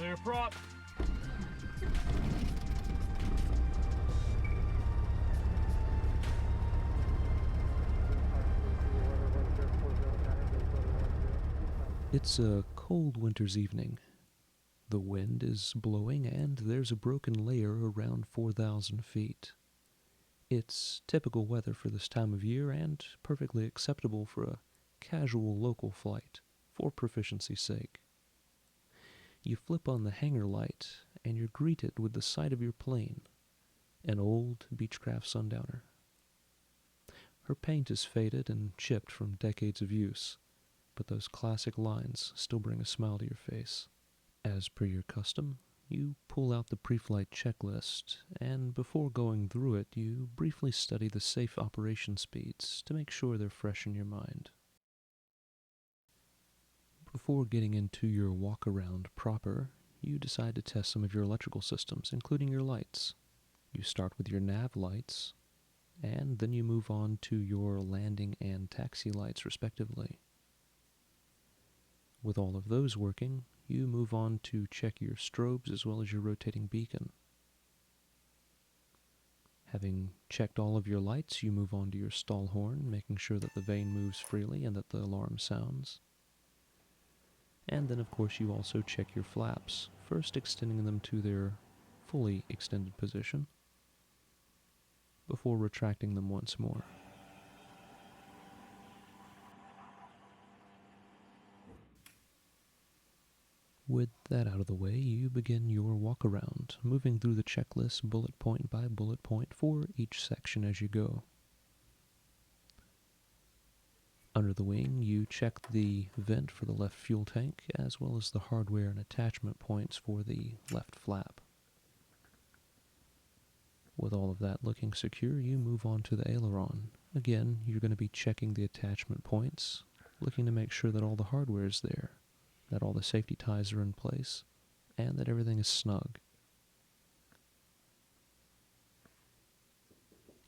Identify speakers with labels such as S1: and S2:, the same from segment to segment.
S1: Clear prop.
S2: It's a cold winter's evening. The wind is blowing and there's a broken layer around 4,000 feet. It's typical weather for this time of year and perfectly acceptable for a casual local flight, for proficiency's sake. You flip on the hangar light and you're greeted with the sight of your plane, an old Beechcraft Sundowner. Her paint is faded and chipped from decades of use, but those classic lines still bring a smile to your face. As per your custom, you pull out the pre-flight checklist, and before going through it, you briefly study the safe operation speeds to make sure they're fresh in your mind. Before getting into your walk-around proper, you decide to test some of your electrical systems, including your lights. You start with your nav lights, and then you move on to your landing and taxi lights respectively. With all of those working, you move on to check your strobes as well as your rotating beacon. Having checked all of your lights, you move on to your stall horn, making sure that the vane moves freely and that the alarm sounds. And then of course you also check your flaps, first extending them to their fully extended position, before retracting them once more. With that out of the way, you begin your walk-around, moving through the checklist bullet point by bullet point for each section as you go. Under the wing, you check the vent for the left fuel tank, as well as the hardware and attachment points for the left flap. With all of that looking secure, you move on to the aileron. Again, you're going to be checking the attachment points, looking to make sure that all the hardware is there, that all the safety ties are in place, and that everything is snug.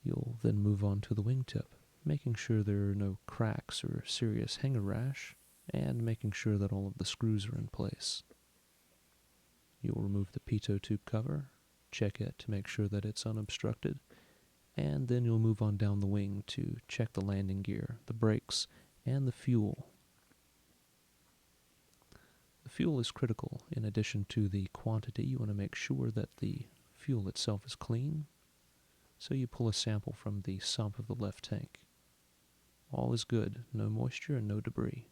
S2: You'll then move on to the wingtip, making sure there are no cracks or serious hangar rash, and making sure that all of the screws are in place. You'll remove the pitot tube cover, check it to make sure that it's unobstructed, and then you'll move on down the wing to check the landing gear, the brakes, and the fuel. The fuel is critical. In addition to the quantity, you want to make sure that the fuel itself is clean, so you pull a sample from the sump of the left tank. All is good, no moisture and no debris.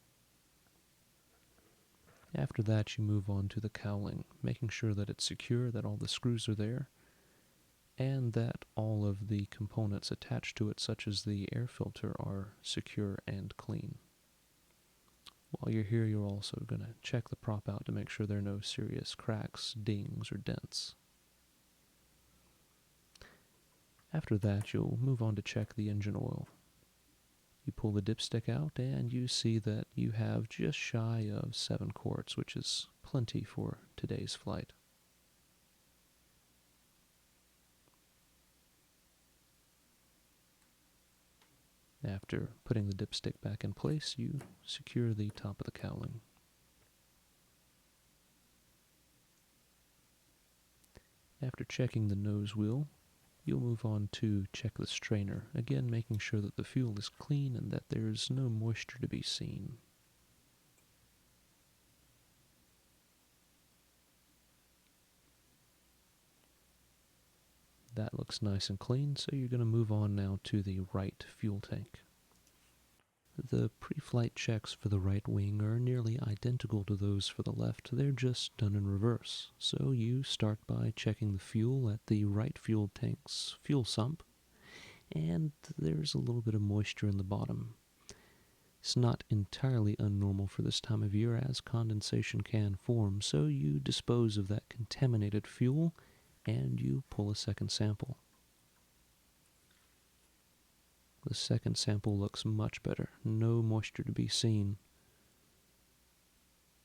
S2: After that, you move on to the cowling, making sure that it's secure, that all the screws are there, and that all of the components attached to it, such as the air filter, are secure and clean. While you're here, you're also going to check the prop out to make sure there are no serious cracks, dings, or dents. After that, you'll move on to check the engine oil. You pull the dipstick out and you see that you have just shy of 7 quarts, which is plenty for today's flight. After putting the dipstick back in place, you secure the top of the cowling. After checking the nose wheel, you'll move on to check the strainer, again making sure that the fuel is clean and that there's no moisture to be seen. That looks nice and clean, so you're going to move on now to the right fuel tank. The pre-flight checks for the right wing are nearly identical to those for the left. They're just done in reverse. So you start by checking the fuel at the right fuel tank's fuel sump, and there's a little bit of moisture in the bottom. It's not entirely unnormal for this time of year, as condensation can form, so you dispose of that contaminated fuel and you pull a second sample. The second sample looks much better, no moisture to be seen.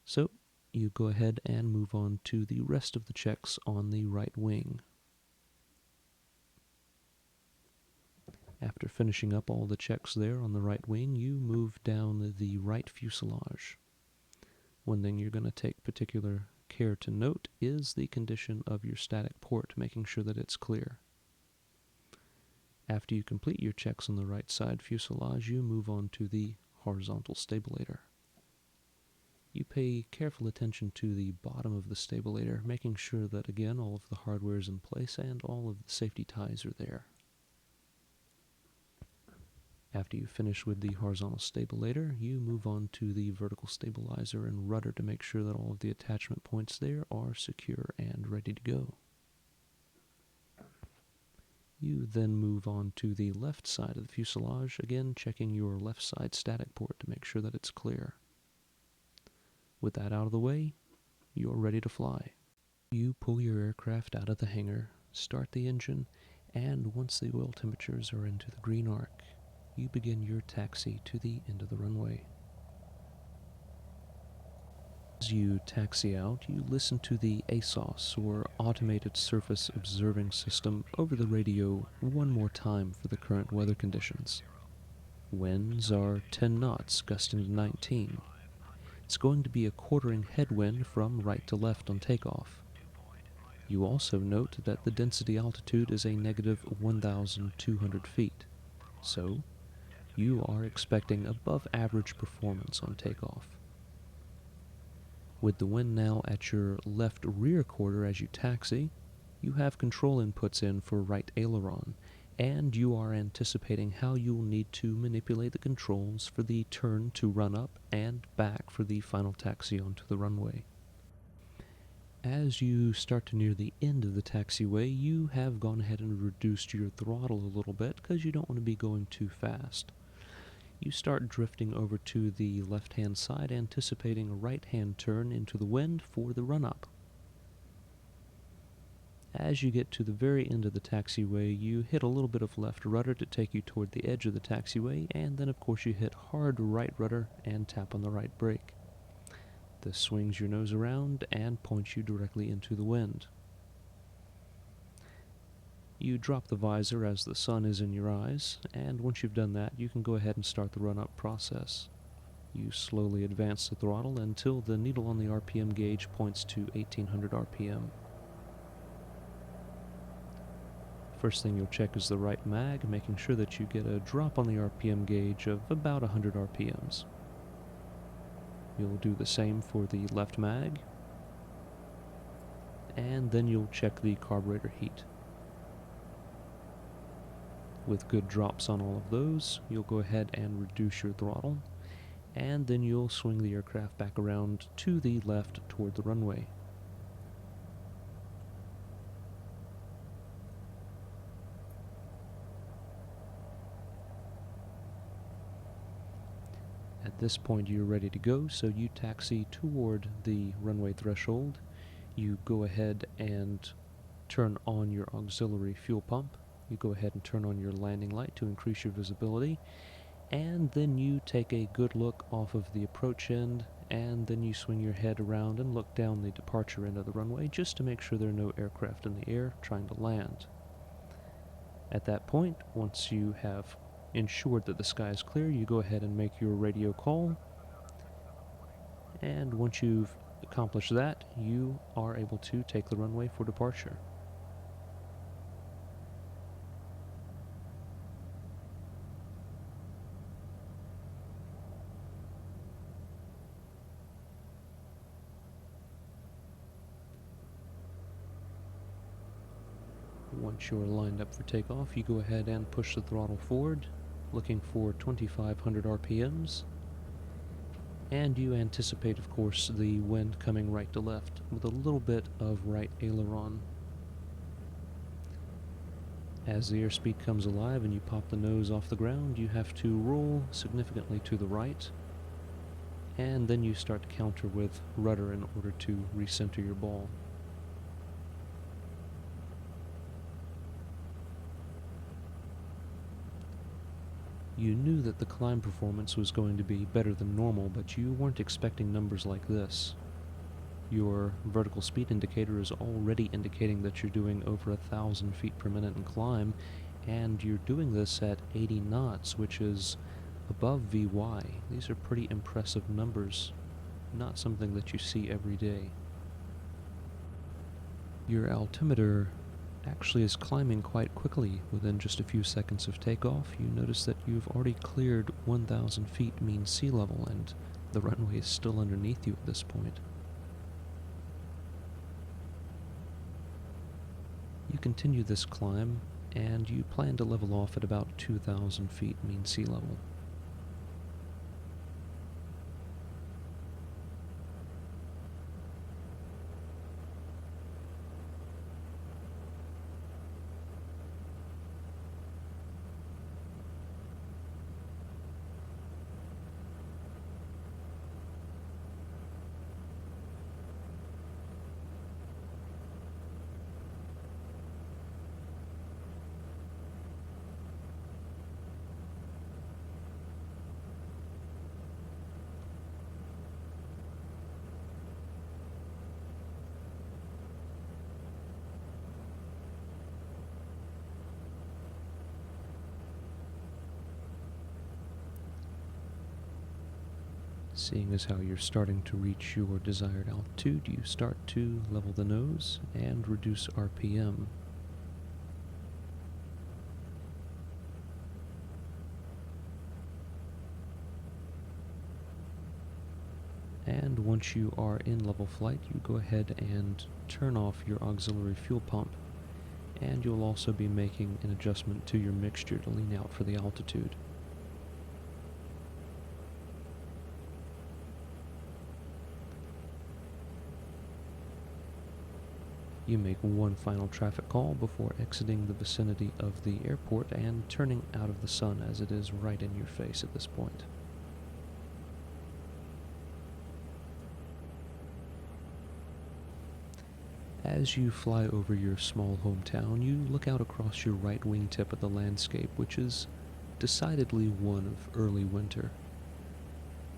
S2: So you go ahead and move on to the rest of the checks on the right wing. After finishing up all the checks there on the right wing, you move down the right fuselage. One thing you're going to take particular care to note is the condition of your static port, making sure that it's clear. After you complete your checks on the right side fuselage, you move on to the horizontal stabilator. You pay careful attention to the bottom of the stabilator, making sure that, again, all of the hardware is in place and all of the safety ties are there. After you finish with the horizontal stabilator, you move on to the vertical stabilizer and rudder to make sure that all of the attachment points there are secure and ready to go. You then move on to the left side of the fuselage, again checking your left side static port to make sure that it's clear. With that out of the way, you're ready to fly. You pull your aircraft out of the hangar, start the engine, and once the oil temperatures are into the green arc, you begin your taxi to the end of the runway. As you taxi out, you listen to the ASOS, or Automated Surface Observing System, over the radio one more time for the current weather conditions. Winds are 10 knots, gusting to 19. It's going to be a quartering headwind from right to left on takeoff. You also note that the density altitude is a negative 1,200 feet, so you are expecting above average performance on takeoff. With the wind now at your left rear quarter as you taxi, you have control inputs in for right aileron, and you are anticipating how you will need to manipulate the controls for the turn to run up and back for the final taxi onto the runway. As you start to near the end of the taxiway, you have gone ahead and reduced your throttle a little bit because you don't want to be going too fast. You start drifting over to the left-hand side, anticipating a right-hand turn into the wind for the run-up. As you get to the very end of the taxiway, you hit a little bit of left rudder to take you toward the edge of the taxiway, and then of course you hit hard right rudder and tap on the right brake. This swings your nose around and points you directly into the wind. You drop the visor as the sun is in your eyes, and once you've done that, you can go ahead and start the run-up process. You slowly advance the throttle until the needle on the RPM gauge points to 1800 RPM. First thing you'll check is the right mag, making sure that you get a drop on the RPM gauge of about 100 RPMs. You'll do the same for the left mag, and then you'll check the carburetor heat. With good drops on all of those, you'll go ahead and reduce your throttle, and then you'll swing the aircraft back around to the left toward the runway. At this point you're ready to go, so you taxi toward the runway threshold. You go ahead and turn on your auxiliary fuel pump. You go ahead and turn on your landing light to increase your visibility, and then you take a good look off of the approach end, and then you swing your head around and look down the departure end of the runway just to make sure there are no aircraft in the air trying to land. At that point, once you have ensured that the sky is clear, you go ahead and make your radio call, and once you've accomplished that, you are able to take the runway for departure. Once you're lined up for takeoff, you go ahead and push the throttle forward, looking for 2500 RPMs, and you anticipate, of course, the wind coming right to left with a little bit of right aileron. As the airspeed comes alive and you pop the nose off the ground, you have to roll significantly to the right, and then you start to counter with rudder in order to recenter your ball. You knew that the climb performance was going to be better than normal, but you weren't expecting numbers like this. Your vertical speed indicator is already indicating that you're doing over 1,000 feet per minute in climb, and you're doing this at 80 knots, which is above VY. These are pretty impressive numbers, not something that you see every day. Your altimeter actually is climbing quite quickly. Within just a few seconds of takeoff, you notice that you've already cleared 1,000 feet mean sea level, and the runway is still underneath you at this point. You continue this climb, and you plan to level off at about 2,000 feet mean sea level. Seeing as how you're starting to reach your desired altitude, you start to level the nose and reduce RPM. And once you are in level flight, you go ahead and turn off your auxiliary fuel pump, and you'll also be making an adjustment to your mixture to lean out for the altitude. You make one final traffic call before exiting the vicinity of the airport and turning out of the sun, as it is right in your face at this point. As you fly over your small hometown, you look out across your right wingtip at the landscape, which is decidedly one of early winter.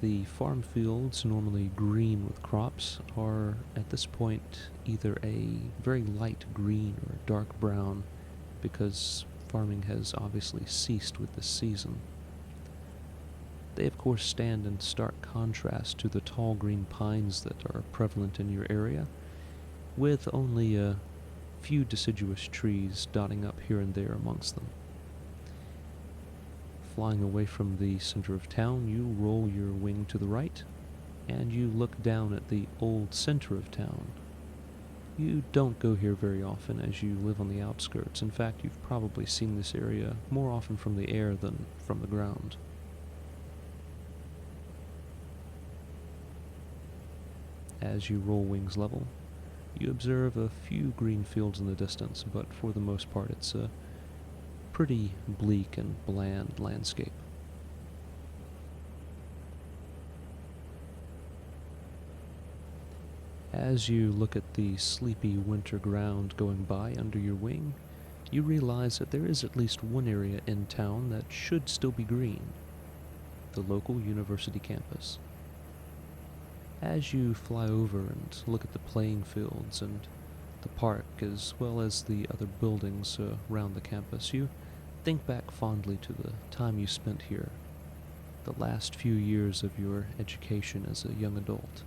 S2: The farm fields, normally green with crops, are at this point either a very light green or a dark brown, because farming has obviously ceased with this season. They of course stand in stark contrast to the tall green pines that are prevalent in your area, with only a few deciduous trees dotting up here and there amongst them. Flying away from the center of town, you roll your wing to the right, and you look down at the old center of town. You don't go here very often as you live on the outskirts. In fact, you've probably seen this area more often from the air than from the ground. As you roll wings level, you observe a few green fields in the distance, but for the most part it's a pretty bleak and bland landscape. As you look at the sleepy winter ground going by under your wing, you realize that there is at least one area in town that should still be green: the local university campus. As you fly over and look at the playing fields and the park, as well as the other buildings around the campus, you think back fondly to the time you spent here, the last few years of your education as a young adult.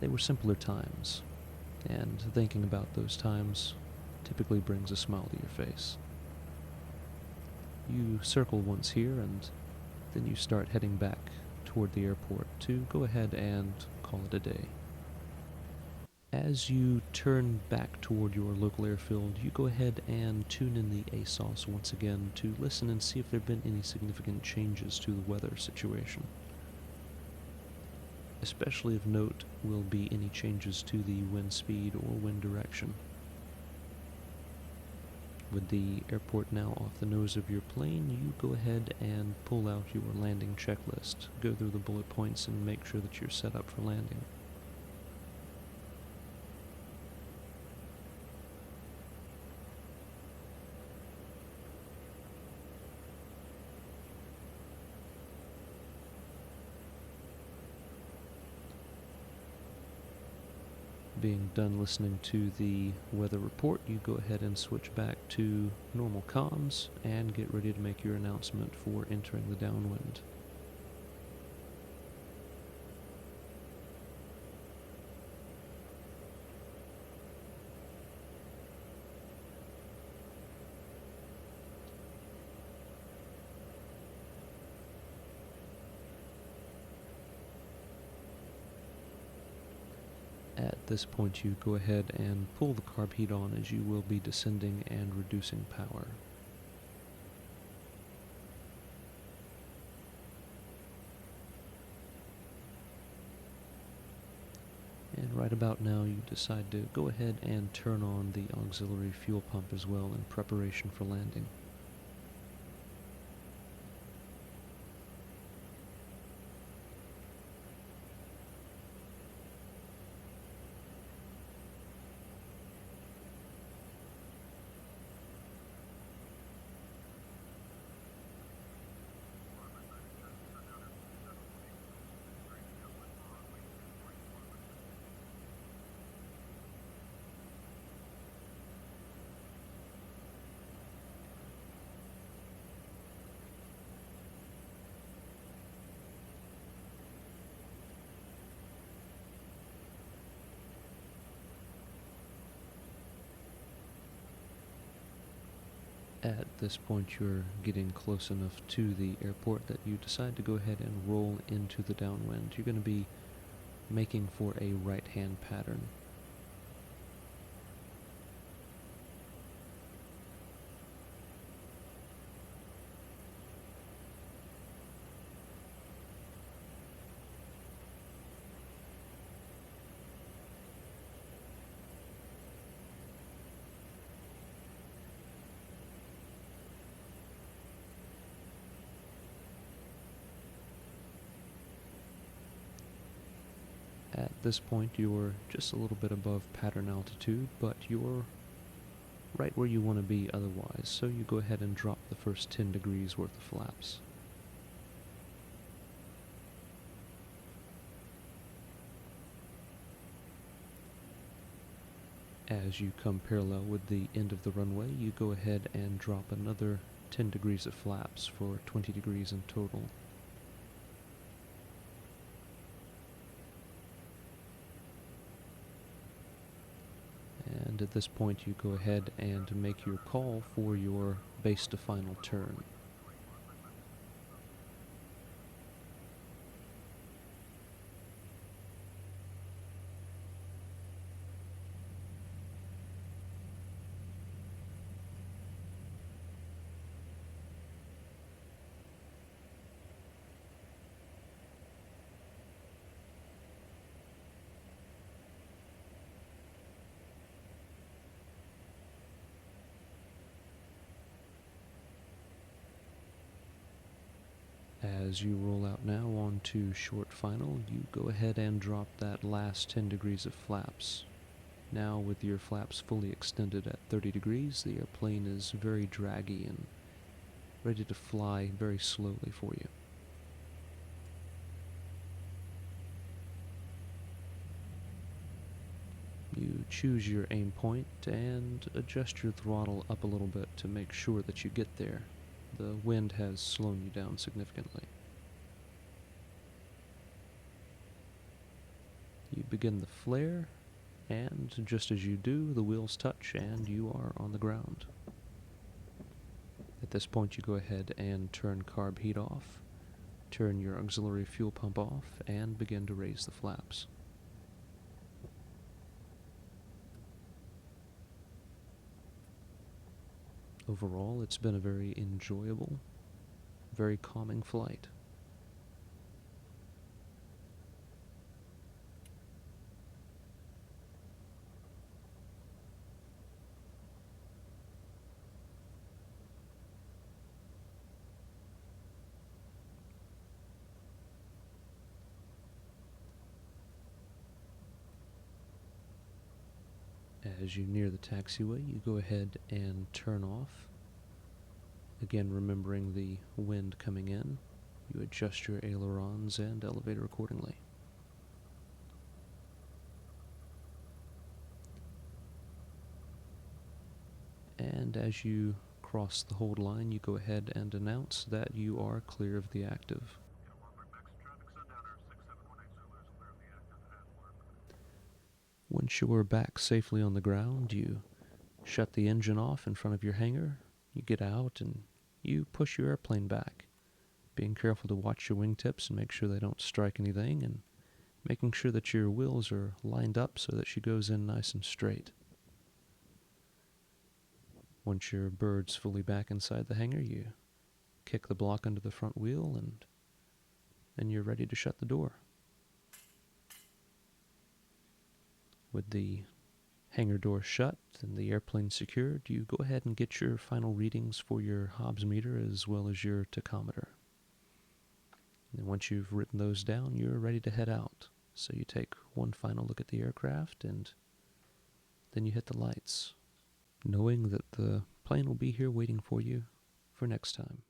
S2: They were simpler times, and thinking about those times typically brings a smile to your face. You circle once here, and then you start heading back toward the airport to go ahead and call it a day. As you turn back toward your local airfield, you go ahead and tune in the ASOS once again to listen and see if there have been any significant changes to the weather situation. Especially of note will be any changes to the wind speed or wind direction. With the airport now off the nose of your plane, you go ahead and pull out your landing checklist, go through the bullet points and make sure that you're set up for landing. Being done listening to the weather report, you go ahead and switch back to normal comms and get ready to make your announcement for entering the downwind. At this point, you go ahead and pull the carb heat on as you will be descending and reducing power. And right about now, you decide to go ahead and turn on the auxiliary fuel pump as well in preparation for landing. At this point, you're getting close enough to the airport that you decide to go ahead and roll into the downwind. You're going to be making for a right-hand pattern. At this point, you're just a little bit above pattern altitude, but you're right where you want to be otherwise, so you go ahead and drop the first 10 degrees worth of flaps. As you come parallel with the end of the runway, you go ahead and drop another 10 degrees of flaps for 20 degrees in total. And at this point, you go ahead and make your call for your base to final turn. As you roll out now onto short final, you go ahead and drop that last 10 degrees of flaps. Now with your flaps fully extended at 30 degrees, the airplane is very draggy and ready to fly very slowly for you. You choose your aim point and adjust your throttle up a little bit to make sure that you get there. The wind has slowed you down significantly. You begin the flare, and just as you do, the wheels touch and you are on the ground. At this point, you go ahead and turn carb heat off, turn your auxiliary fuel pump off, and begin to raise the flaps. Overall, it's been a very enjoyable, very calming flight. As you near the taxiway, you go ahead and turn off. Again, remembering the wind coming in, you adjust your ailerons and elevator accordingly. And as you cross the hold line, you go ahead and announce that you are clear of the active. Once you're back safely on the ground, you shut the engine off in front of your hangar, you get out and you push your airplane back, being careful to watch your wingtips and make sure they don't strike anything, and making sure that your wheels are lined up so that she goes in nice and straight. Once your bird's fully back inside the hangar, you kick the block under the front wheel and you're ready to shut the door. With the hangar door shut and the airplane secured, you go ahead and get your final readings for your Hobbs meter as well as your tachometer. And once you've written those down, you're ready to head out. So you take one final look at the aircraft and then you hit the lights, knowing that the plane will be here waiting for you for next time.